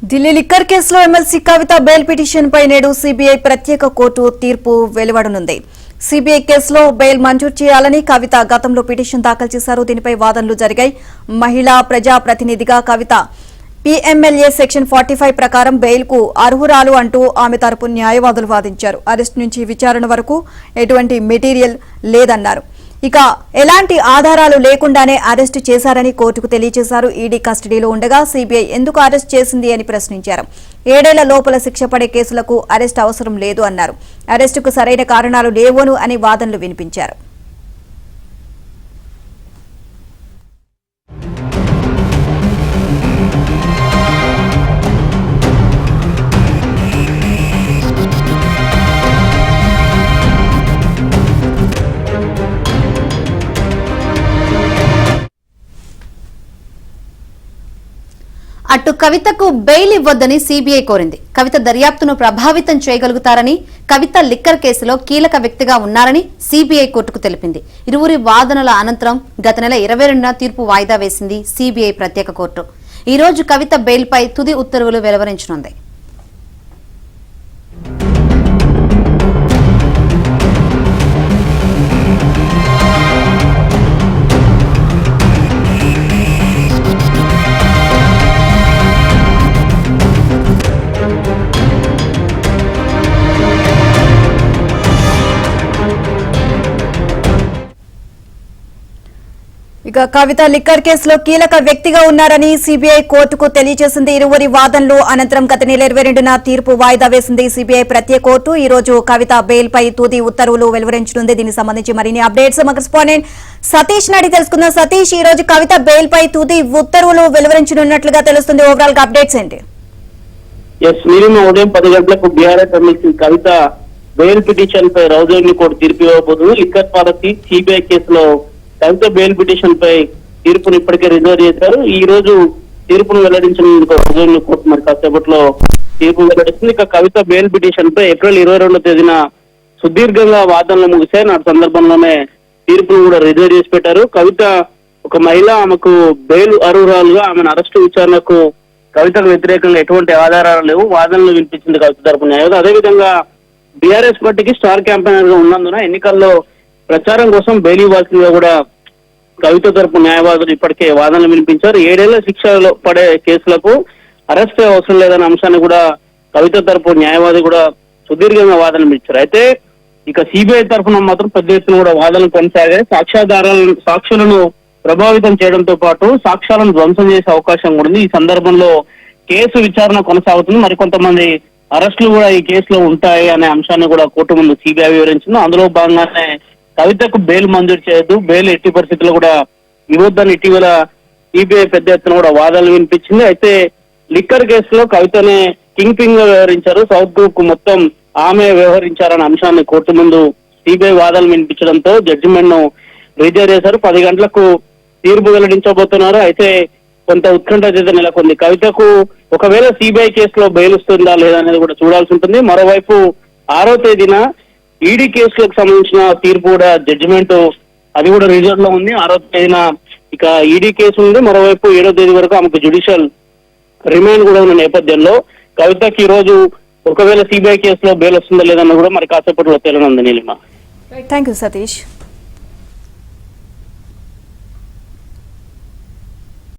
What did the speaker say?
Delhi liquor కేసులో MLC కవిత bail petition పై నేడు CBI ప్రత్యేక కోర్టు తీర్పు వెలువడనుంది. సిబిఐ కేసులో బెయిల్ మంజూరు చేయాలని కవిత గతంలో పిటిషన్ దాఖలు చేశారు. దీనిపై వాదనలు జరిగాయి. మహిళా ప్రజా ప్రతినిధిగా కవిత పీఎంఎల్ఏ సెక్షన్ 45 ప్రకారం బెయిల్ కు అర్హురాలు అంటూ ఆమె తరపు న్యాయవాదులు వాదించారు. అరెస్ట్ నుంచి విచారణ వరకు ఎటువంటి మెటీరియల్ లేదన్నారు. ఇక ఎలాంటి ఆధారాలు లేకుండానే అరెస్టు చేశారని కోర్టుకు తెలియజేశారు. ఈడీ కస్టడీలో ఉండగా సిబిఐ ఎందుకు అరెస్ట్ చేసింది అని ప్రశ్నించారు. 7 ఏళ్ల లోపల శిక్ష పడే కేసులకు అరెస్ట్ అవసరం లేదు అన్నారు. అరెస్టుకు సరైన కారణాలు లేవను అని వాదనలు వినిపించారు. అటు కవితకు బెయిల్ ఇవ్వొద్దని సిబిఐ కోరింది. కవిత దర్యాప్తును ప్రభావితం చేయగలుగుతారని, కవిత లిక్కర్ కేసులో కీలక వ్యక్తిగా ఉన్నారని సిబిఐ కోర్టుకు తెలిపింది. ఇరువురి వాదనల అనంతరం గత నెల 22న తీర్పు వాయిదా వేసింది సిబిఐ ప్రత్యేక కోర్టు. ఈ రోజు కవిత బెయిల్పై తుది ఉత్తర్వులు వెలువరించనుంది. ఇక కవిత లిక్కర్ కేసులో కీలక వ్యక్తిగా ఉన్నారని సిబిఐ కోర్టుకు తెలియజేసింది. ఇరువురి వాదనలు అనంతరం గత నెల 22న తీర్పు వాయిదా వేసింది సిబిఐ ప్రత్యేక కోర్టు. ఈ రోజు కవిత బెయిల్ పై తుది ఉత్తర్వులు వెలువరించనుంది. దీనికి సంబంధించి మరిన్ని అప్డేట్స్ మా కరెస్పాండెంట్ సతీష్ నాడి తెలుసుకుందాం. సతీష్, ఈ రోజు కవిత బెయిల్ పై తుది ఉత్తర్వులు వెలువరించనున్నట్లుగా తెలుస్తుంది. ఓవరాల్ గా అప్డేట్స్ ఏంటి? ఉదయం 10 గంటలకు బీఆర్ఎస్ ఎమ్మెల్సీ కవిత బెయిల్ పిటిషన్ పై రౌజోని కోర్టు తీర్పు ఇవ్వబోతుంది. లిక్కర్ పాలసీ సిబిఐ కేసులో కవిత బెయిల్ పిటిషన్ పై తీర్పును ఇప్పటికే రిజర్వ్ చేశారు. ఈ రోజు తీర్పును వెల్లడించినందుకు రౌజోని కోర్టు మరి కాసేపట్లో తీర్పు వెల్లడిస్తుంది. ఇక కవిత బెయిల్ పిటిషన్ పై ఏప్రిల్ 22వ తేదీన సుదీర్ఘంగా వాదనలు ముగిశాయి. నాటి సందర్భంలోనే తీర్పును కూడా రిజర్వ్ చేసి పెట్టారు. కవిత ఒక మహిళ, ఆమెకు బెయిల్ అర్హురాలుగా ఆమెను అరెస్టు విచారణకు కవితకు వ్యతిరేకంగా ఎటువంటి ఆధారాలు లేవు. వాదనలు వినిపించింది కవిత తరపు న్యాయవాది. అదేవిధంగా బీఆర్ఎస్ పార్టీకి స్టార్ క్యాంపెయినర్ గా ఉన్నందున ఎన్నికల్లో ప్రచారం కోసం బెయిల్ ఇవ్వాల్సిందిగా కూడా కవిత తరపు న్యాయవాదులు ఇప్పటికే వాదనలు వినిపించారు. 7 ఏళ్ల శిక్షలో పడే కేసులకు అరెస్ట్ అవసరం లేదన్న అంశాన్ని కూడా కవిత తరపు న్యాయవాది కూడా సుదీర్ఘంగా వాదనలు వినిపించారు. అయితే ఇక సిబిఐ తరఫున మాత్రం పెద్ద ఎత్తున కూడా వాదనలు కొనసాగాయి. సాక్షులను ప్రభావితం చేయడంతో పాటు సాక్ష్యాలను ధ్వంసం చేసే అవకాశం కూడా ఉంది. ఈ సందర్భంలో కేసు విచారణ కొనసాగుతుంది. మరికొంతమంది అరెస్టులు కూడా ఈ కేసులో ఉంటాయి అనే అంశాన్ని కూడా కోర్టు ముందు సిబిఐ వివరించింది. అందులో భాగంగానే కవితకు బెయిల్ మంజూరు చేయొద్దు, బెయిల్ ఎట్టి పరిస్థితుల్లో కూడా ఇవ్వద్దని ఇటీవల సిబిఐ పెద్ద ఎత్తున కూడా వాదనలు వినిపించింది. అయితే లిక్కర్ కేసులో కవితనే కింగ్ పింగ్ గా వ్యవహరించారు, సౌత్ గ్రూప్ కు మొత్తం ఆమె వ్యవహరించారన్న అంశాన్ని కోర్టు ముందు సిబిఐ వాదనలు వినిపించడంతో జడ్జిమెంట్ ను రిజర్వ్ చేశారు. 10 గంటలకు తీర్పు వెల్లడించబోతున్నారు. అయితే కొంత ఉత్కంఠ నెలకొంది. కవితకు ఒకవేళ సిబిఐ కేసులో బెయిల్ వస్తుందా లేదా అనేది కూడా చూడాల్సి ఉంటుంది. మరోవైపు 6వ తేదీన ఈడీ కేసులకు సంబంధించిన తీర్పు కూడా జడ్జిమెంట్ అది కూడా రిజర్వ్ లో ఉంది. 6వ తేదీన ఇక ఈడీ కేసు ఉంది. మరోవైపు 7వ తేదీ వరకు ఆమెకు జ్యుడిషియల్ రిమాండ్ కూడా ఉన్న నేపథ్యంలో కవితకి ఈ రోజు ఒకవేళ సిబిఐ కేసులో బెయిల్ వస్తుందా లేదన్న కూడా మరి కాసేపట్లో తేలనుంది. Neelima, thank you Satish.